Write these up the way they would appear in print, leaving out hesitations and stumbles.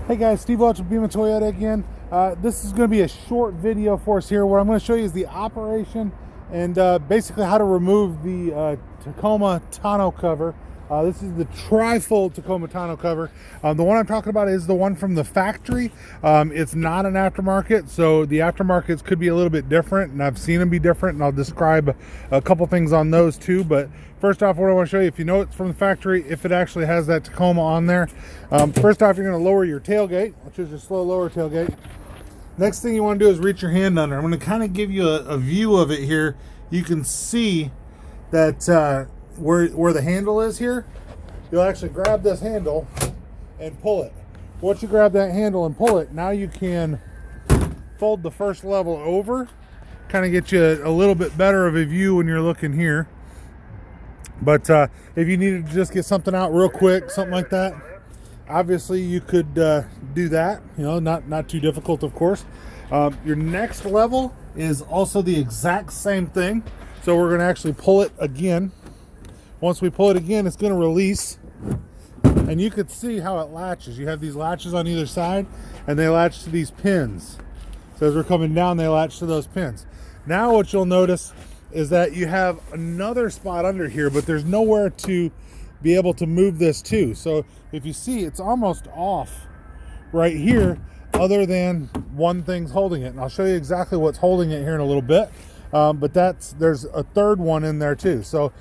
Hey guys, Steve Welch with Beaman Toyota again. This is going to be a short video for us here. What I'm going to show you is the operation and basically how to remove the Tacoma tonneau cover. This is the tri-fold Tacoma tonneau cover. The one I'm talking about is the one from the factory. It's not an aftermarket, so the aftermarkets could be a little bit different, and I've seen them be different, and I'll describe a couple things on those too. But first off, what I want to show you, if you know it's from the factory, if it actually has that Tacoma on there. First off, you're going to lower your tailgate, which is a slow lower tailgate. Next thing you want to do is reach your hand under. I'm going to kind of give you a view of it here. You can see that where the handle is here, you'll actually grab this handle and pull it. Once you grab that handle and pull it, now you can fold the first level over, kind of get you a little bit better of a view when you're looking here. But if you needed to just get something out real quick, something like that, obviously you could do that. You know, not too difficult, of course. Your next level is also the exact same thing. So we're going to actually pull it again. Once we pull it again, it's going to release, and you can see how it latches. You have these latches on either side, and they latch to these pins. So as we're coming down, they latch to those pins. Now what you'll notice is that you have another spot under here, but there's nowhere to be able to move this to. So if you see, it's almost off right here, other than one thing's holding it. And I'll show you exactly what's holding it here in a little bit. But there's a third one in there too. So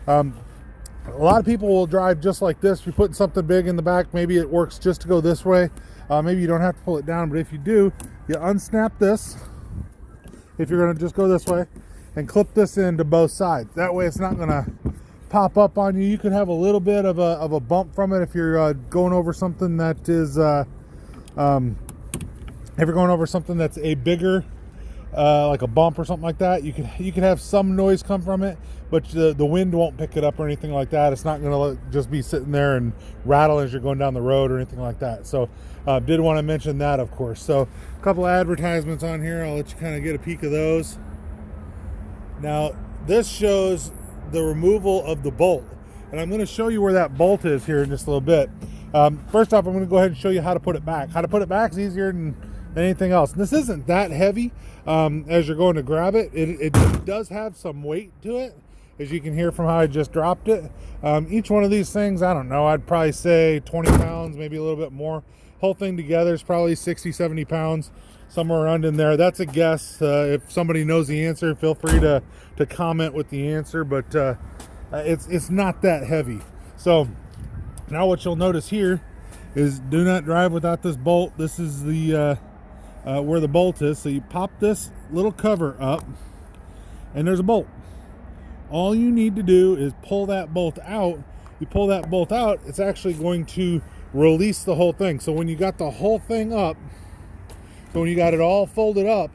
a lot of people will drive just like this. If you're putting something big in the back, maybe it works just to go this way. Maybe you don't have to pull it down, but if you do, you unsnap this, if you're going to just go this way, and clip this into both sides. That way it's not going to pop up on you. You could have a little bit of a bump from it if you're going over something that is, if you're going over something that's a bigger, like a bump or something like that, you could have some noise come from it, but the wind won't pick it up or anything like that. It's not going to just be sitting there and rattle as you're going down the road or anything like that. So did want to mention that, of course. So a couple of advertisements on here. I'll let you kind of get a peek of those. Now this shows the removal of the bolt, and I'm going to show you where that bolt is here in just a little bit. First off, I'm going to go ahead and show you how to put it back. How to put it back is easier than anything else. And this isn't that heavy as you're going to grab it. It does have some weight to it, as you can hear from how I just dropped it. Each one of these things, I don't know, I'd probably say 20 pounds, maybe a little bit more. Whole thing together is probably 60, 70 pounds, somewhere around in there. That's a guess. If somebody knows the answer, feel free to comment with the answer, but it's not that heavy. So now what you'll notice here is do not drive without this bolt. This is the where the bolt is. So you pop this little cover up, and there's a bolt. All you need to do is pull that bolt out. You pull that bolt out, it's actually going to release the whole thing. So when you got the whole thing up, so when you got it all folded up,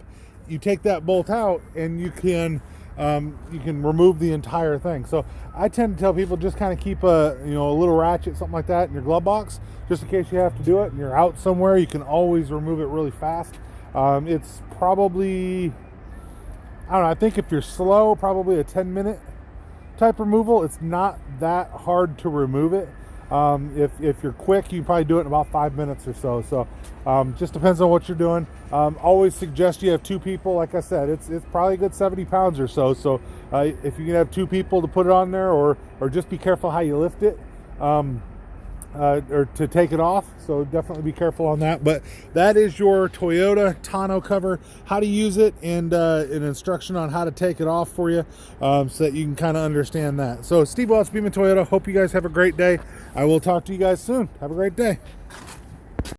you take that bolt out and you can remove the entire thing. So I tend to tell people just kind of keep a little ratchet, something like that, in your glove box, just in case you have to do it and you're out somewhere. You can always remove it really fast. It's probably, I don't know, I think if you're slow, probably a 10-minute type removal. It's not that hard to remove it. If you're quick, you can probably do it in about 5 minutes or so. So just depends on what you're doing. Always suggest you have two people. Like I said, it's probably a good 70 pounds or so. So if you can have two people to put it on there, or just be careful how you lift it, or to take it off. So definitely be careful on that. But that is your Toyota tonneau cover, how to use it, and an instruction on how to take it off for you, so that you can kind of understand that. So Steve Welch, Beaman Toyota, hope you guys have a great day. I will talk to you guys soon. Have a great day.